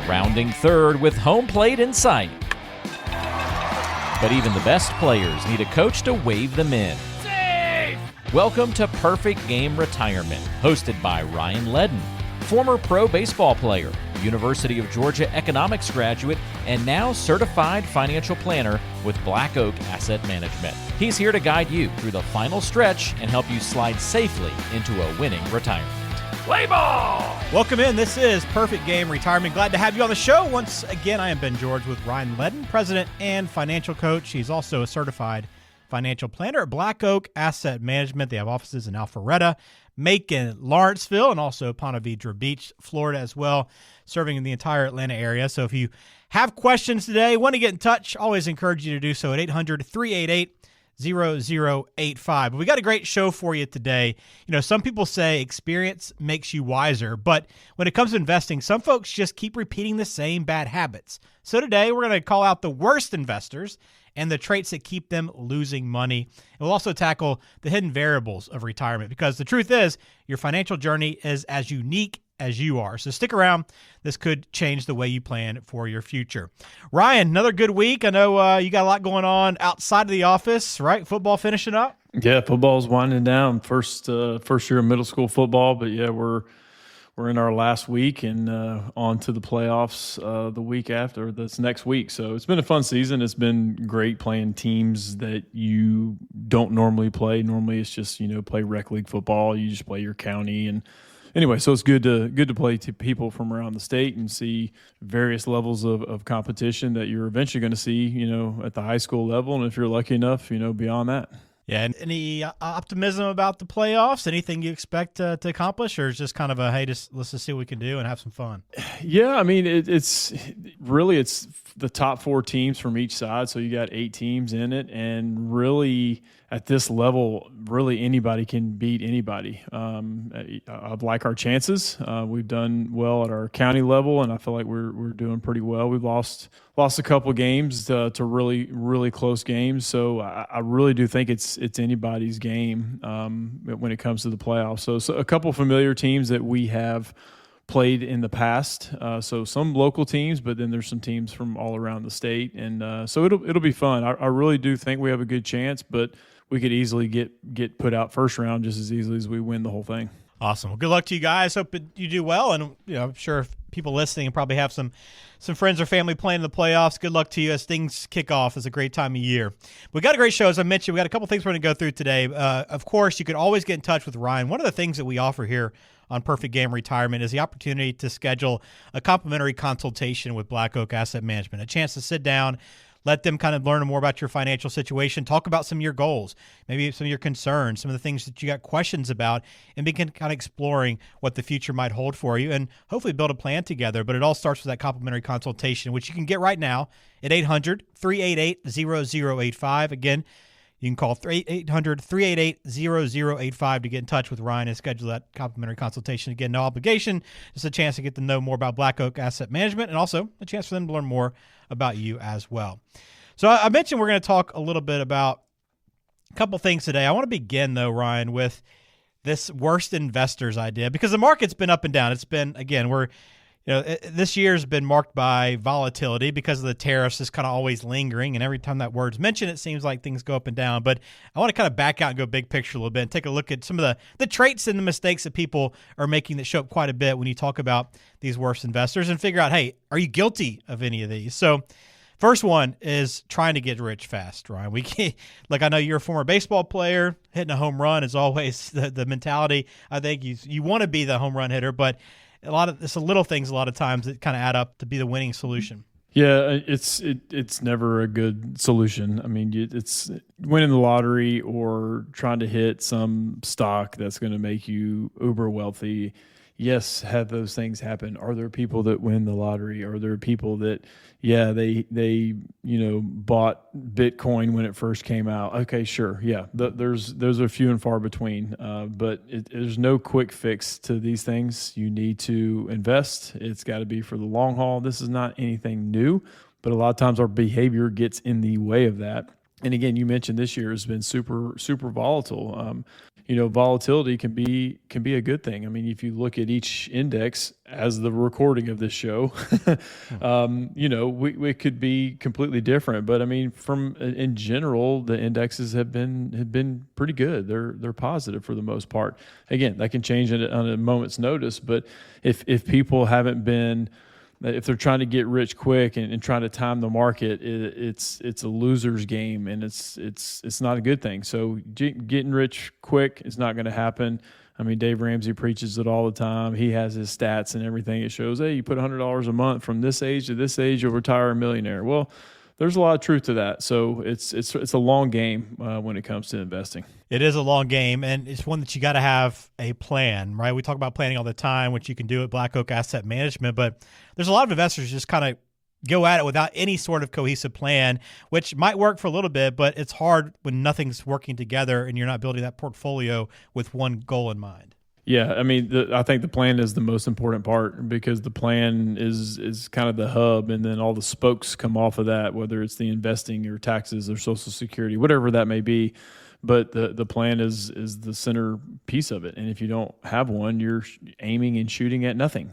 rounding third with home plate in sight. But even the best players need a coach to wave them in. Safe! Welcome to Perfect Game Retirement, hosted by Ryan Ledden, former pro baseball player, University of Georgia economics graduate, and now certified financial planner with Black Oak Asset Management. He's here to guide you through the final stretch and help you slide safely into a winning retirement. Play ball! Welcome in. This is Perfect Game Retirement. Glad to have you on the show. Once again, I am Ben George with Ryan Ledden, president and financial coach. He's also a certified financial planner at Black Oak Asset Management. They have offices in Alpharetta, Macon, Lawrenceville, and also Ponte Vedra Beach, Florida as well, serving in the entire Atlanta area. So if you have questions today, want to get in touch, always encourage you to do so at 800-388-0085. But we got a great show for you today. You know, some people say experience makes you wiser, but when it comes to investing, some folks just keep repeating the same bad habits. So today we're going to call out the worst investors and the traits that keep them losing money. And we'll also tackle the hidden variables of retirement, because the truth is your financial journey is as unique as you are. So stick around. This could change the way you plan for your future. Ryan, another good week. I know you got a lot going on outside of the office, right? Football finishing up? Yeah, football's winding down. First year of middle school football, but yeah, we're in our last week and on to the playoffs the week after. That's next week. So it's been a fun season. It's been great playing teams that you don't normally play. Normally it's just, play rec league football. You just play your county. And anyway, so it's good to play to people from around the state and see various levels of competition that you're eventually going to see, at the high school level. And if you're lucky enough, beyond that. Yeah. And any optimism about the playoffs? Anything you expect to accomplish, or is just kind of a, hey, let's just see what we can do and have some fun? Yeah, I mean, it's the top four teams from each side. So you got 8 teams in it, and really at this level, really anybody can beat anybody. I like our chances. We've done well at our county level, and I feel like we're doing pretty well. We've lost a couple games to really, really close games. So I really do think it's anybody's game when it comes to the playoffs. So a couple familiar teams that we have played in the past. So some local teams, but then there's some teams from all around the state. And so it'll be fun. I really do think we have a good chance, but we could easily get put out first round just as easily as we win the whole thing. Awesome. Well, good luck to you guys. Hope you do well. And I'm sure people listening probably have some friends or family playing in the playoffs. Good luck to you as things kick off. It's a great time of year. We got a great show. As I mentioned, we got a couple things we're going to go through today. Of course, you can always get in touch with Ryan. One of the things that we offer here on Perfect Game Retirement is the opportunity to schedule a complimentary consultation with Black Oak Asset Management, a chance to sit down, let them kind of learn more about your financial situation, talk about some of your goals, maybe some of your concerns, some of the things that you got questions about, and begin kind of exploring what the future might hold for you and hopefully build a plan together. But it all starts with that complimentary consultation, which you can get right now at 800-388-0085. Again, you can call 800-388-0085 to get in touch with Ryan and schedule that complimentary consultation. Again, no obligation, just a chance to get to know more about Black Oak Asset Management and also a chance for them to learn more about you as well. So I mentioned we're going to talk a little bit about a couple things today. I want to begin, though, Ryan, with this worst investors idea, because the market's been up and down. It's been, again, this year has been marked by volatility because of the tariffs is kind of always lingering. And every time that word's mentioned, it seems like things go up and down. But I want to kind of back out and go big picture a little bit and take a look at some of the traits and the mistakes that people are making that show up quite a bit when you talk about these worst investors and figure out, hey, are you guilty of any of these? So first one is trying to get rich fast, Ryan. We can't, I know you're a former baseball player. Hitting a home run is always the mentality. I think you want to be the home run hitter, but it's the little things a lot of times that kind of add up to be the winning solution. Yeah, it's never a good solution. I mean, it's winning the lottery or trying to hit some stock that's going to make you uber wealthy. Yes, have those things happen. Are there people that win the lottery? Are there people that, they bought Bitcoin when it first came out? Okay, sure, yeah. Those are few and far between. But there's no quick fix to these things. You need to invest. It's got to be for the long haul. This is not anything new, but a lot of times our behavior gets in the way of that. And again, you mentioned this year has been super, super volatile. volatility can be a good thing. I mean, if you look at each index as the recording of this show, we could be completely different. But I mean, in general, the indexes have been pretty good. They're positive for the most part. Again, that can change on a moment's notice. But if people haven't been, if they're trying to get rich quick and trying to time the market, it's a loser's game, and it's not a good thing. So getting rich quick is not going to happen. I mean, Dave Ramsey preaches it all the time. He has his stats and everything. It shows, hey, you put $100 a month from this age to this age, you'll retire a millionaire. Well, there's a lot of truth to that. So it's a long game when it comes to investing. It is a long game, and it's one that you got to have a plan, right? We talk about planning all the time, which you can do at Black Oak Asset Management, but there's a lot of investors just kind of go at it without any sort of cohesive plan, which might work for a little bit, but it's hard when nothing's working together and you're not building that portfolio with one goal in mind. Yeah, I mean, I think the plan is the most important part, because the plan is kind of the hub, and then all the spokes come off of that, whether it's the investing or taxes or Social Security, whatever that may be. But the plan is the center piece of it. And if you don't have one, you're aiming and shooting at nothing.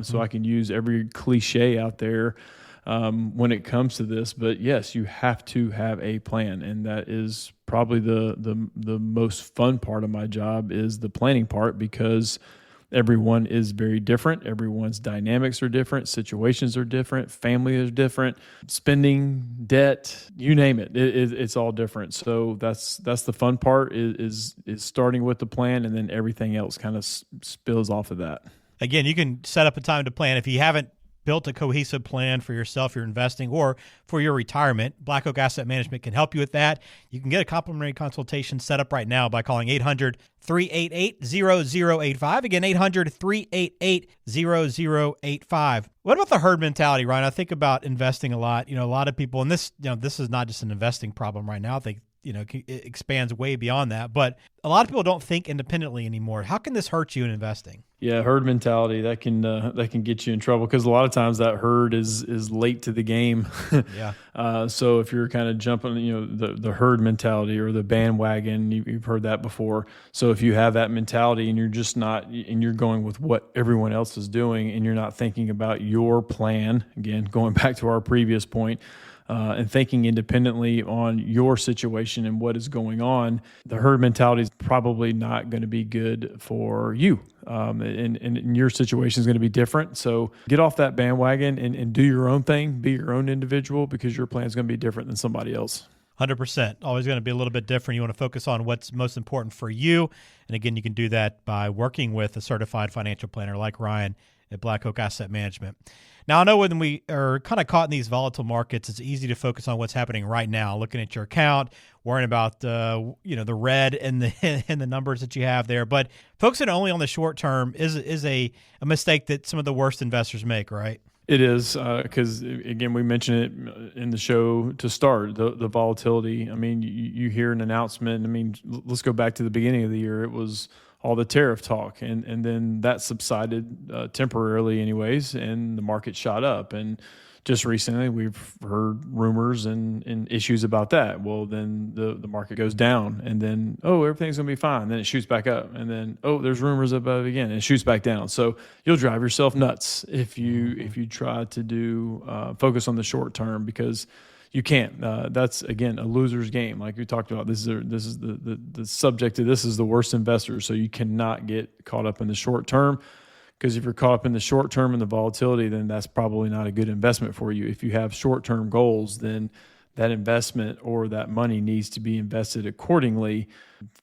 So I can use every cliche out there when it comes to this. But yes, you have to have a plan, and that is probably the most fun part of my job, is the planning part, because everyone is very different. Everyone's dynamics are different. Situations are different. Family is different. Spending, debt, you name it. It's all different. So that's the fun part, is starting with the plan, and then everything else kind of spills off of that. Again, you can set up a time to plan. If you haven't built a cohesive plan for yourself, your investing, or for your retirement, Black Oak Asset Management can help you with that. You can get a complimentary consultation set up right now by calling 800-388-0085. Again, 800-388-0085. What about the herd mentality, Ryan? I think about investing a lot. A lot of people, and this is not just an investing problem right now. I think it expands way beyond that. But a lot of people don't think independently anymore. How can this hurt you in investing? Yeah, herd mentality, that can get you in trouble, because a lot of times that herd is late to the game. Yeah. So if you're kind of jumping, the herd mentality or the bandwagon, you've heard that before. So if you have that mentality and you're just not, and you're going with what everyone else is doing, and you're not thinking about your plan, again, going back to our previous point, and thinking independently on your situation and what is going on, the herd mentality is probably not going to be good for you. And your situation is going to be different. So get off that bandwagon and do your own thing, be your own individual, because your plan is going to be different than somebody else. 100%. Always going to be a little bit different. You want to focus on what's most important for you. And again, you can do that by working with a certified financial planner like Ryan at Black Oak Asset Management. Now, I know when we are kind of caught in these volatile markets, it's easy to focus on what's happening right now, looking at your account, worrying about the red and the numbers that you have there. But focusing only on the short term is a mistake that some of the worst investors make, right? It is, because, again, we mentioned it in the show to start, the volatility. I mean, you hear an announcement. I mean, let's go back to the beginning of the year. It was all the tariff talk, and then that subsided temporarily anyways, and the market shot up. And just recently we've heard rumors and issues about that. Well, then the market goes down, and then, everything's going to be fine. Then it shoots back up, and then, there's rumors about it again, and it shoots back down. So you'll drive yourself nuts if you try to do focus on the short term, because you can't. That's, again, a loser's game. Like we talked about, this is the subject of this is the worst investors. So you cannot get caught up in the short term, because if you're caught up in the short term and the volatility, then that's probably not a good investment for you. If you have short-term goals, then that investment or that money needs to be invested accordingly,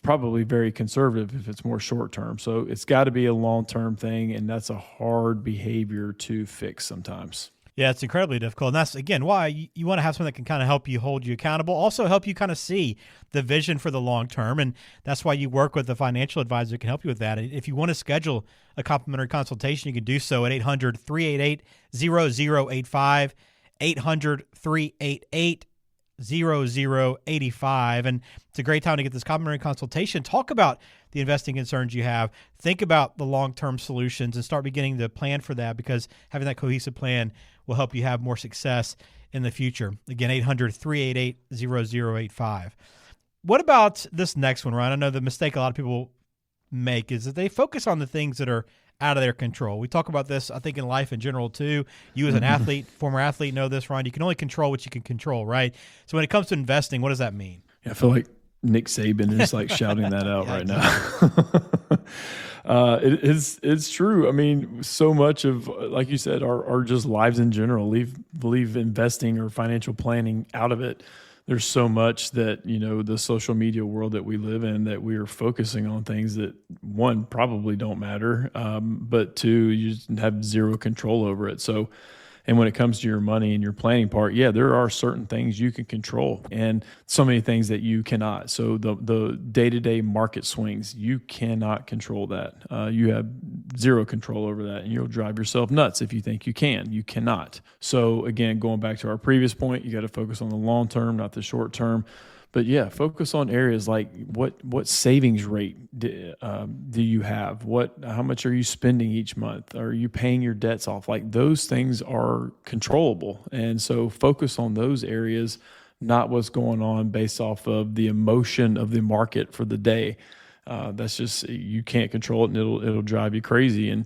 probably very conservative if it's more short-term. So it's got to be a long-term thing, and that's a hard behavior to fix sometimes. Yeah, it's incredibly difficult. And that's, again, why you want to have someone that can kind of help you, hold you accountable, also help you kind of see the vision for the long term. And that's why you work with a financial advisor who can help you with that. If you want to schedule a complimentary consultation, you can do so at 800-388-0085, 800-388-0085. And it's a great time to get this complimentary consultation. Talk about the investing concerns you have. Think about the long-term solutions and start beginning to plan for that, because having that cohesive plan will help you have more success in the future. Again, 800-388-0085. What about this next one, Ryan? I know the mistake a lot of people make is that they focus on the things that are out of their control. We talk about this, I think, in life in general, too. You as an athlete, former athlete, know this, Ryan. You can only control what you can control, right? So when it comes to investing, what does that mean? Yeah, I feel like Nick Saban is like shouting that out right now. It's true. I mean, so much of, like you said, our just lives in general, leave investing or financial planning out of it. There's so much that, the social media world that we live in, that we are focusing on things that, one, probably don't matter, but two, you just have zero control over it. So, and when it comes to your money and your planning part, yeah, there are certain things you can control and so many things that you cannot. So the day-to-day market swings, you cannot control that. You have zero control over that, and you'll drive yourself nuts if you think you can. You cannot. So again, going back to our previous point, you got to focus on the long term, not the short term. But yeah, focus on areas like what savings rate do you have? How much are you spending each month? Are you paying your debts off? Like, those things are controllable. And so focus on those areas, not what's going on based off of the emotion of the market for the day. That's just, you can't control it, and it'll drive you crazy. And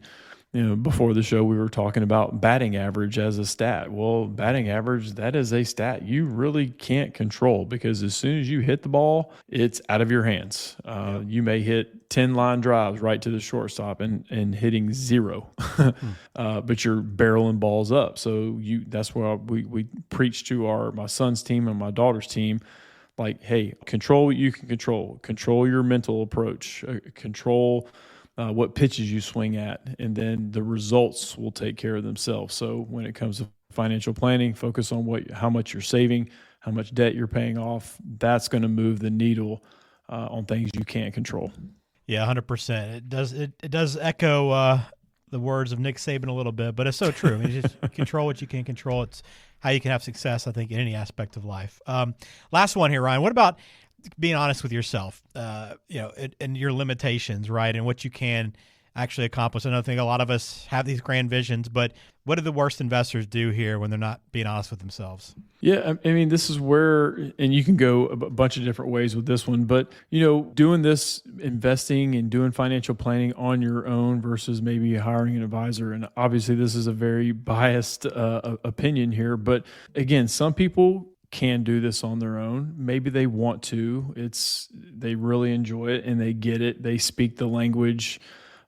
before the show, we were talking about batting average as a stat. Well, batting average, that is a stat you really can't control, because as soon as you hit the ball, it's out of your hands. You may hit 10 line drives right to the shortstop and hitting zero, but you're barreling balls up. So that's why we preach to my son's team and my daughter's team, like, hey, control what you can control. Control your mental approach. Control what pitches you swing at, and then the results will take care of themselves. So when it comes to financial planning, focus on how much you're saving, how much debt you're paying off. That's going to move the needle on things you can't control. Yeah, 100%. It does echo the words of Nick Saban a little bit, but it's so true. I mean, just control what you can control. It's how you can have success, I think, in any aspect of life. Last one here, Ryan. What about being honest with yourself, and your limitations, right, and what you can actually accomplish? I think a lot of us have these grand visions, but what do the worst investors do here when they're not being honest with themselves? Yeah, I mean, this is where, and you can go a bunch of different ways with this one, but, doing this, investing and doing financial planning on your own versus maybe hiring an advisor. And obviously this is a very biased opinion here, but again, some people can do this on their own. Maybe they want to. They really enjoy it and they get it. They speak the language,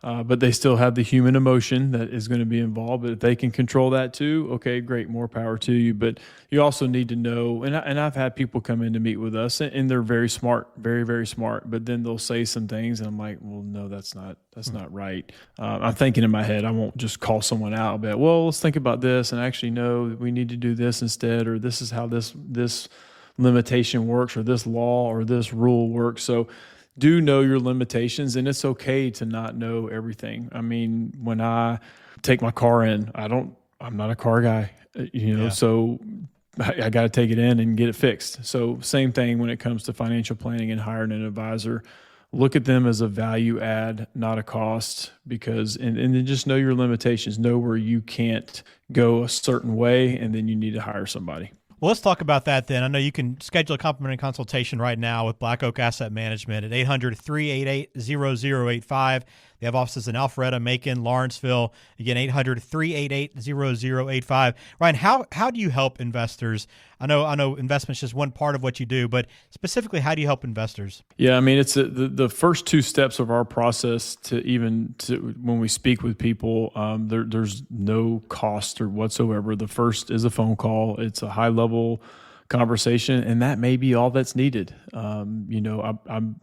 but they still have the human emotion that is going to be involved. But if they can control that too, okay, great, more power to you. But you also need to know, and I've had people come in to meet with us, and they're very smart, very, very smart. But then they'll say some things, and I'm like, well, no, that's not right. I'm thinking in my head, I won't just call someone out, but well, let's think about this, and actually, no, we need to do this instead, or this is how this limitation works, or this law or this rule works. So do know your limitations, and it's okay to not know everything. I mean, when I take my car in, I'm not a car guy, so I got to take it in and get it fixed. So same thing when it comes to financial planning and hiring an advisor. Look at them as a value add, not a cost, because, and then just know your limitations, know where you can't go a certain way, and then you need to hire somebody. Well, let's talk about that then. I know you can schedule a complimentary consultation right now with Black Oak Asset Management at 800-388-0085. They have offices in Alpharetta, Macon, Lawrenceville. Again, 800-388-0085. Ryan, how do you help investors? I know investment's just one part of what you do, but specifically, how do you help investors? Yeah, I mean, it's the first two steps of our process to when we speak with people, there's no cost or whatsoever. The first is a phone call. It's a high-level conversation, and that may be all that's needed. I'm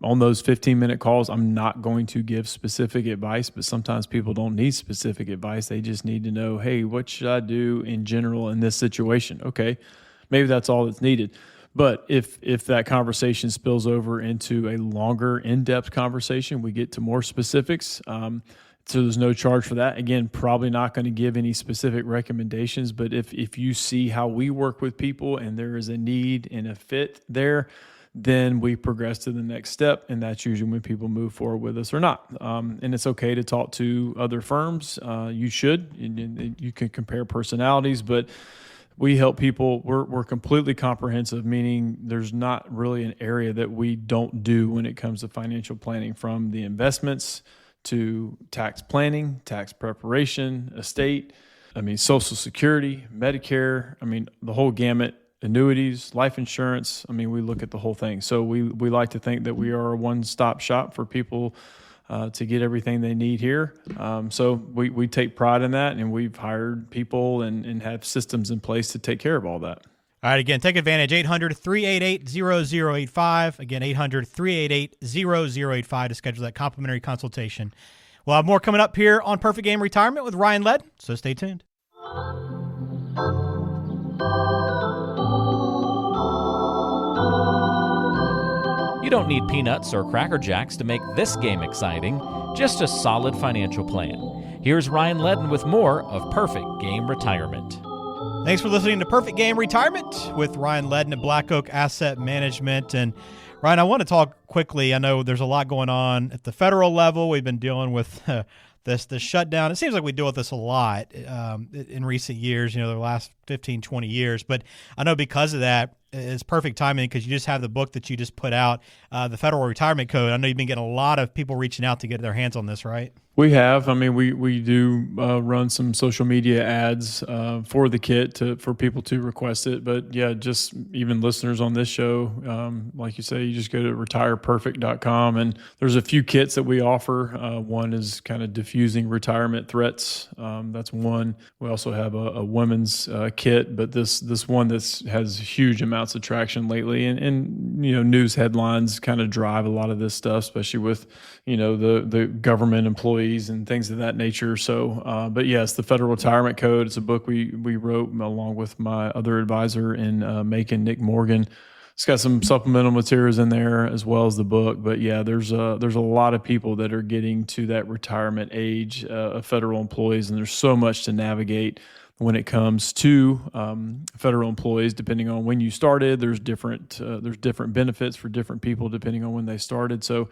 on those 15-minute calls. I'm not going to give specific advice, but sometimes people don't need specific advice. They just need to know, hey, what should I do in general in this situation? Okay, maybe that's all that's needed. But if that conversation spills over into a longer, in-depth conversation, we get to more specifics. So there's no charge for that. Again, probably not going to give any specific recommendations, but if you see how we work with people and there is a need and a fit there, then we progress to the next step, and that's usually when people move forward with us or not. And it's okay to talk to other firms. You should. You can compare personalities, but we help people. We're completely comprehensive, meaning there's not really an area that we don't do when it comes to financial planning, from the investments to tax planning, tax preparation, estate, Social Security, Medicare, the whole gamut, annuities, life insurance. We look at the whole thing. So we like to think that we are a one-stop shop for people to get everything they need here. So we take pride in that, and we've hired people and have systems in place to take care of all that. All right, again, take advantage, 800-388-0085. Again, 800-388-0085 to schedule that complimentary consultation. We'll have more coming up here on Perfect Game Retirement with Ryan Ledden, so stay tuned. You don't need peanuts or Cracker Jacks to make this game exciting, just a solid financial plan. Here's Ryan Ledden with more of Perfect Game Retirement. Thanks for listening to Perfect Game Retirement with Ryan Ledden at Black Oak Asset Management. And Ryan, I want to talk quickly. I know there's a lot going on at the federal level. We've been dealing with this shutdown. It seems like we deal with this a lot in recent years, the last 15, 20 years. But I know because of that, it's perfect timing because you just have the book that you just put out, the Federal Retirement Code. I know you've been getting a lot of people reaching out to get their hands on this, right? We have. We do run some social media ads for the kit for people to request it. But yeah, just even listeners on this show, like you say, you just go to retireperfect.com, and there's a few kits that we offer. One is kind of diffusing retirement threats. That's one. We also have a women's kit, but this one has huge amounts of traction lately, and news headlines kind of drive a lot of this stuff, especially with the government employees and things of that nature. So, but yes, the Federal Retirement Code. It's a book we wrote along with my other advisor in Macon, Nick Morgan. It's got some supplemental materials in there as well as the book. But yeah, there's a lot of people that are getting to that retirement age of federal employees, and there's so much to navigate when it comes to federal employees. Depending on when you started, there's different benefits for different people depending on when they started. So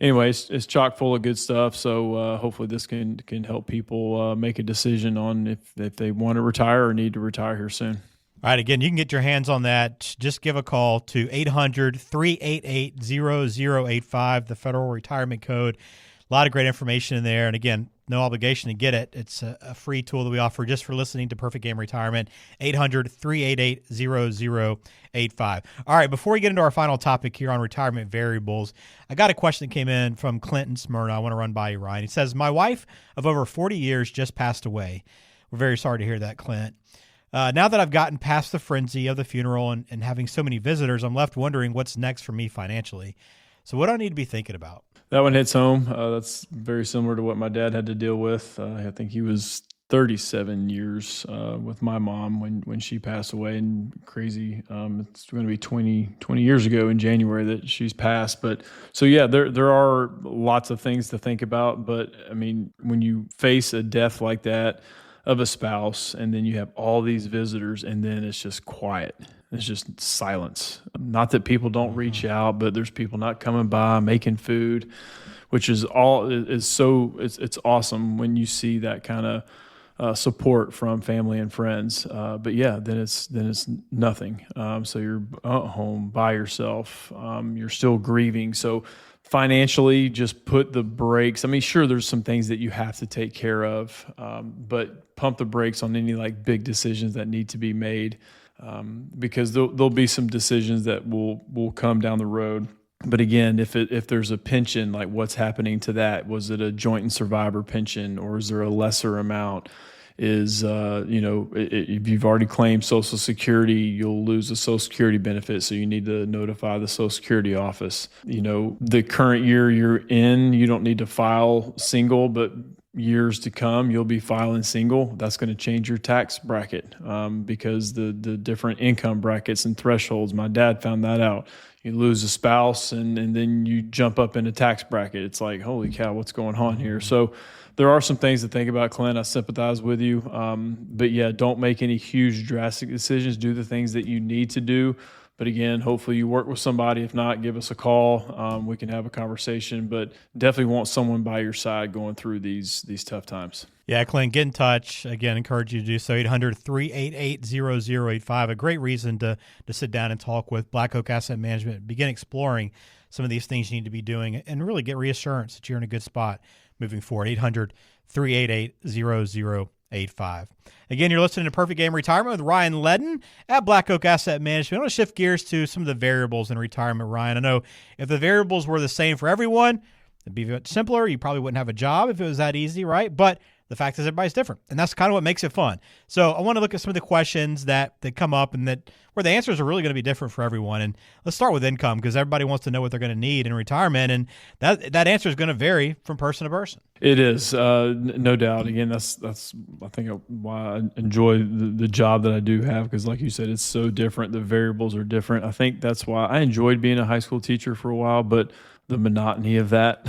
anyways, it's chock full of good stuff. So hopefully this can help people make a decision on if they want to retire or need to retire here soon. All right, again, you can get your hands on that. Just give a call to 800-388-0085, the Federal Retirement Code. A lot of great information in there. And again, no obligation to get it. It's a free tool that we offer just for listening to Perfect Game Retirement, 800-388-0085. All right, before we get into our final topic here on retirement variables, I got a question that came in from Clinton Smyrna. I want to run by you, Ryan. He says, my wife of over 40 years just passed away. We're very sorry to hear that, Clint. Now that I've gotten past the frenzy of the funeral and having so many visitors, I'm left wondering what's next for me financially. So what do I need to be thinking about? That one hits home. That's very similar to what my dad had to deal with. I think he was 37 years with my mom when she passed away, and crazy. It's going to be 20 years ago in January that she's passed. But so yeah, there are lots of things to think about. But when you face a death like that of a spouse, and then you have all these visitors, and then it's just quiet. It's just silence. Not that people don't reach out, but there's people not coming by, making food, which is it's awesome when you see that kind of support from family and friends. But yeah, then it's nothing. So you're at home by yourself. You're still grieving. So financially, just put the brakes. Sure, there's some things that you have to take care of, but pump the brakes on any big decisions that need to be made, because there'll be some decisions that will come down the road. But again, if there's a pension, what's happening to that? Was it a joint and survivor pension, or is there a lesser amount? If you've already claimed Social Security, you'll lose the Social Security benefit, so you need to notify the Social Security office. The current year you're in, you don't need to file single, but years to come, you'll be filing single. That's going to change your tax bracket because the different income brackets and thresholds. My dad found that out. You lose a spouse, and then you jump up in a tax bracket. It's like, holy cow, what's going on here? So there are some things to think about, Clint. I sympathize with you. But yeah, don't make any huge drastic decisions. Do the things that you need to do. But again, hopefully you work with somebody. If not, give us a call. We can have a conversation, but definitely want someone by your side going through these tough times. Yeah, Clint, get in touch. Again, encourage you to do so. 800-388-0085. A great reason to sit down and talk with Black Oak Asset Management, begin exploring some of these things you need to be doing, and really get reassurance that you're in a good spot moving forward. 800-388-0085. Again, you're listening to Perfect Game Retirement with Ryan Ledden at Black Oak Asset Management. I want to shift gears to some of the variables in retirement, Ryan. I know if the variables were the same for everyone, it'd be much simpler. You probably wouldn't have a job if it was that easy, right? But the fact is everybody's different, and that's kind of what makes it fun. So I want to look at some of the questions that come up and that where the answers are really going to be different for everyone. And let's start with income, because everybody wants to know what they're going to need in retirement, and that answer is going to vary from person to person. It is, no doubt. Again, that's I think why I enjoy the job that I do have, because like you said, it's so different. The variables are different. I think that's why I enjoyed being a high school teacher for a while, but the monotony of that,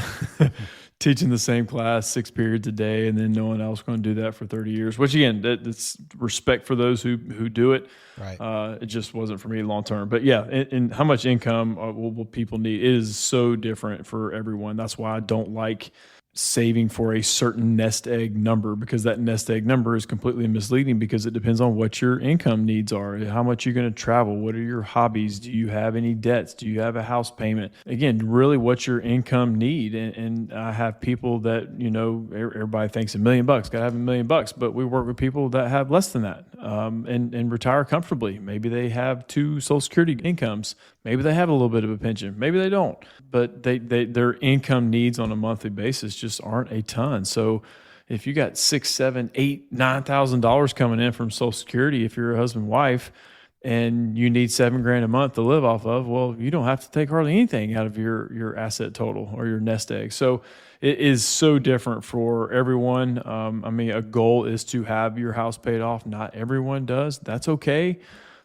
teaching the same class 6 periods a day, and then knowing I was going to do that for 30 years, which again, that's respect for those who do it. Right. It just wasn't for me long term. But yeah, and how much income will people need? It is so different for everyone. That's why I don't like saving for a certain nest egg number, because that nest egg number is completely misleading, because it depends on what your income needs are, how much you're going to travel, what are your hobbies, do you have any debts, do you have a house payment? Again, really what's your income need? And I have people that, everybody thinks $1 million, got to have $1 million, but we work with people that have less than that, and retire comfortably. Maybe they have 2 Social Security incomes. Maybe they have a little bit of a pension. Maybe they don't, but their income needs on a monthly basis just aren't a ton. So if you got $6,000, $7,000, $8,000, $9,000 coming in from Social Security, if you're a husband, wife, and you need $7,000 a month to live off of, well, you don't have to take hardly anything out of your asset total or your nest egg. So it is so different for everyone. A goal is to have your house paid off. Not everyone does. That's okay.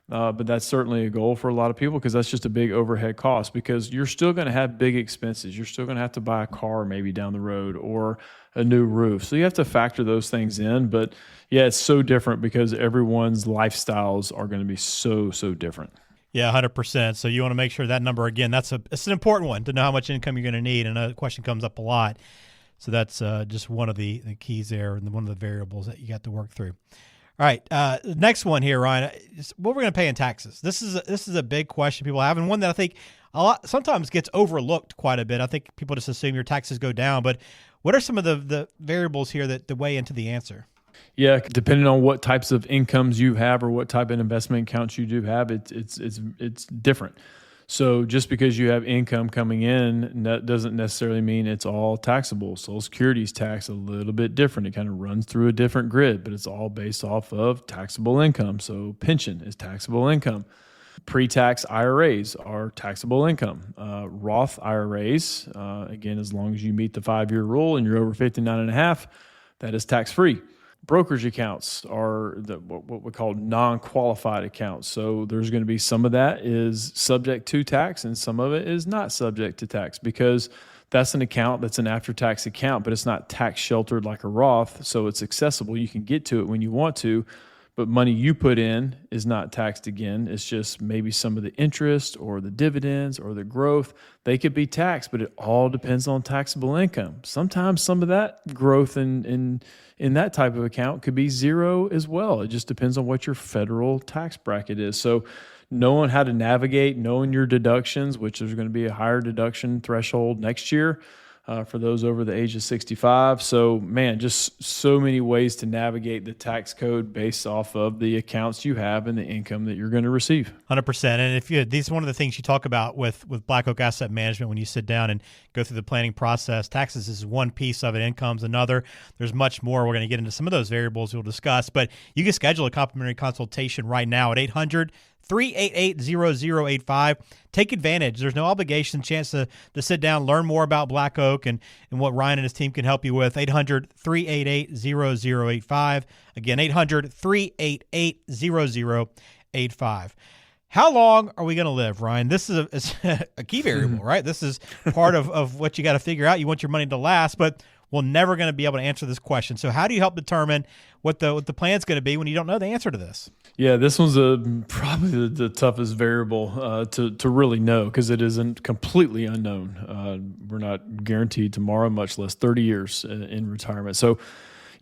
But that's certainly a goal for a lot of people, because that's just a big overhead cost, because you're still going to have big expenses. You're still going to have to buy a car maybe down the road, or a new roof. So you have to factor those things in. But yeah, it's so different because everyone's lifestyles are going to be so different. Yeah, 100%. So you want to make sure that number, again, it's an important one to know how much income you're going to need. And a question comes up a lot. So that's just one of the keys there, and one of the variables that you got to work through. All right, next one here, Ryan. What we're going to pay in taxes. This is a big question people have, and one that I think sometimes gets overlooked quite a bit. I think people just assume your taxes go down, but what are some of the variables here that weigh into the answer? Yeah, depending on what types of incomes you have or what type of investment accounts you do have, it's different. So just because you have income coming in, that doesn't necessarily mean it's all taxable. Social Security's tax a little bit different. It kind of runs through a different grid, but it's all based off of taxable income. So pension is taxable income. Pre-tax IRAs are taxable income. Roth IRAs, again, as long as you meet the 5-year rule and you're over 59.5, that is tax-free. Brokerage accounts are what we call non-qualified accounts. So there's going to be some of that is subject to tax, and some of it is not subject to tax, because that's an account that's an after-tax account, but it's not tax sheltered like a Roth. So it's accessible. You can get to it when you want to, but money you put in is not taxed again. It's just maybe some of the interest or the dividends or the growth. They could be taxed, but it all depends on taxable income. Sometimes some of that growth in that type of account could be zero as well. It just depends on what your federal tax bracket is. So knowing how to navigate, knowing your deductions, which there's going to be a higher deduction threshold next year for those over the age of 65. So, man, just so many ways to navigate the tax code based off of the accounts you have and the income that you're going to receive. 100%. And these are one of the things you talk about with Black Oak Asset Management when you sit down and go through the planning process. Taxes is one piece of it, income's another. There's much more. We're going to get into some of those variables we'll discuss, but you can schedule a complimentary consultation right now at 800-388-0085. Take advantage. There's no obligation, chance to sit down, learn more about Black Oak and what Ryan and his team can help you with. 800-388-0085. Again, 800-388-0085. How long are we going to live, Ryan? This is a key variable, right? This is part of what you got to figure out. You want your money to last, but we're never going to be able to answer this question. So how do you help determine what the plan's going to be when you don't know the answer to this? Yeah, this one's probably the toughest variable to really know, because it isn't completely unknown. We're not guaranteed tomorrow, much less 30 years in retirement. So,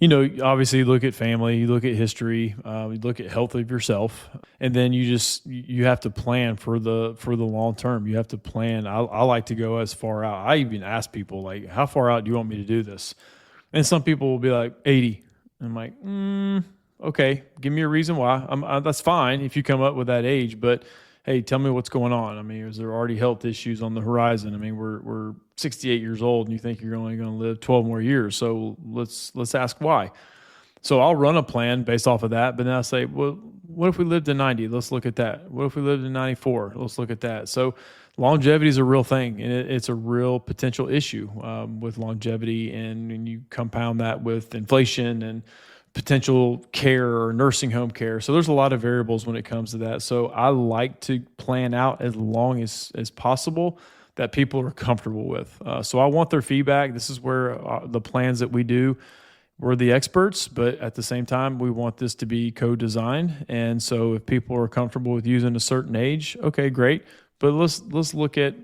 Obviously you look at family, you look at history, you look at health of yourself, and then you have to plan for the long term. You have to plan. I like to go as far out. I even ask people, like, how far out do you want me to do this? And some people will be like 80. I'm like, okay, give me a reason why. That's fine if you come up with that age, but hey, tell me what's going on. I mean, is there already health issues on the horizon? I mean, we're 68 years old and you think you're only going to live 12 more years. So let's ask why. So I'll run a plan based off of that, but then I'll say, well, what if we lived to 90? Let's look at that. What if we lived to 94? Let's look at that. So longevity is a real thing, and it's a real potential issue with longevity, and you compound that with inflation and potential care or nursing home care. So there's a lot of variables when it comes to that. So I like to plan out as long as possible that people are comfortable with. So I want their feedback. This is where the plans that we do, we're the experts, but at the same time, we want this to be co-designed. And so if people are comfortable with using a certain age, okay, great. But let's look at,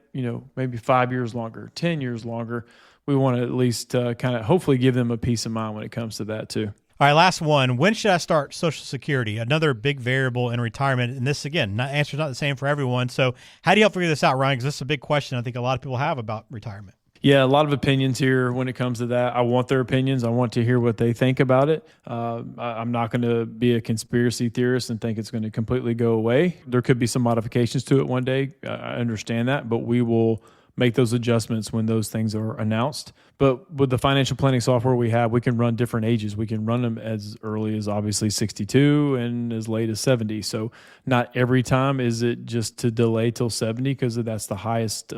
maybe 5 years longer, 10 years longer. We want to at least kind of hopefully give them a peace of mind when it comes to that too. All right, last one. When should I start Social Security? Another big variable in retirement. And this, again, answer's not the same for everyone. So how do you help figure this out, Ryan? Because this is a big question I think a lot of people have about retirement. Yeah, a lot of opinions here when it comes to that. I want their opinions. I want to hear what they think about it. I'm not going to be a conspiracy theorist and think it's going to completely go away. There could be some modifications to it one day. I understand that, but we will make those adjustments when those things are announced. But with the financial planning software we have, we can run different ages. We can run them as early as obviously 62 and as late as 70. So not every time is it just to delay till 70 because that's the highest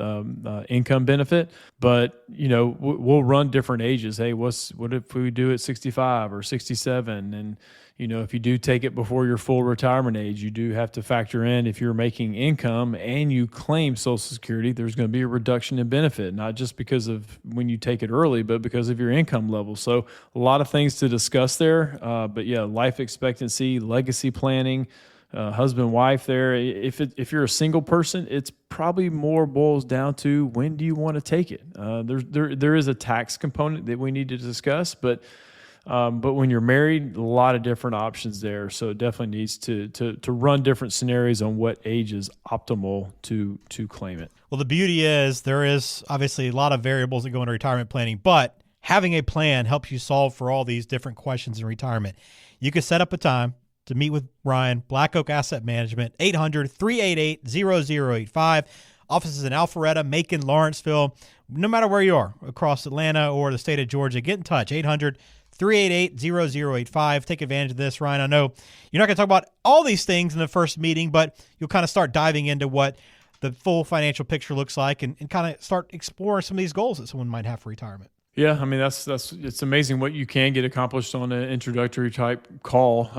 income benefit. But, we'll run different ages. Hey, what if we do it 65 or 67? And if you do take it before your full retirement age, you do have to factor in if you're making income and you claim Social Security, there's going to be a reduction in benefit, not just because of when you take it early, but because of your income level. So a lot of things to discuss there. But yeah, life expectancy, legacy planning, husband, wife there. If you're a single person, it's probably more boils down to when do you want to take it? There is a tax component that we need to discuss, but when you're married, a lot of different options there. So it definitely needs to run different scenarios on what age is optimal to claim it. Well, the beauty is there is obviously a lot of variables that go into retirement planning, but having a plan helps you solve for all these different questions in retirement. You can set up a time to meet with Ryan, Black Oak Asset Management, 800-388-0085. Offices in Alpharetta, Macon, Lawrenceville. No matter where you are, across Atlanta or the state of Georgia, get in touch, 800-388-0085. Take advantage of this, Ryan. I know you're not going to talk about all these things in the first meeting, but you'll kind of start diving into what the full financial picture looks like and kind of start exploring some of these goals that someone might have for retirement. Yeah, I mean, it's amazing what you can get accomplished on an introductory type call.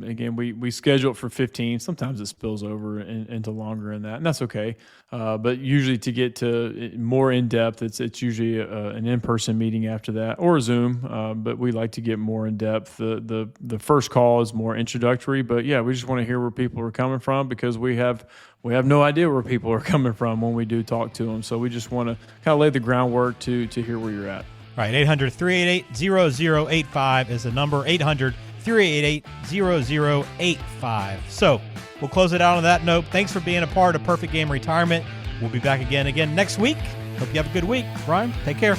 Again, we schedule it for 15. Sometimes it spills over into longer than that, and that's okay. But usually to get to more in depth, it's usually an in-person meeting after that or a Zoom. But we like to get more in depth. The first call is more introductory, but yeah, we just want to hear where people are coming from because we have no idea where people are coming from when we do talk to them. So we just want to kind of lay the groundwork to hear where you're at. All right, 800-388-0085 is the number, 800-388-0085. So we'll close it out on that note. Thanks for being a part of Perfect Game Retirement. We'll be back again next week. Hope you have a good week. Brian, take care.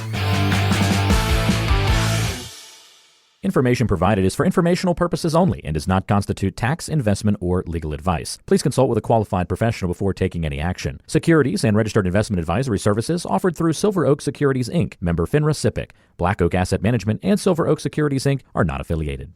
Information provided is for informational purposes only and does not constitute tax, investment, or legal advice. Please consult with a qualified professional before taking any action. Securities and registered investment advisory services offered through Silver Oak Securities, Inc., member FINRA SIPC. Black Oak Asset Management and Silver Oak Securities, Inc. are not affiliated.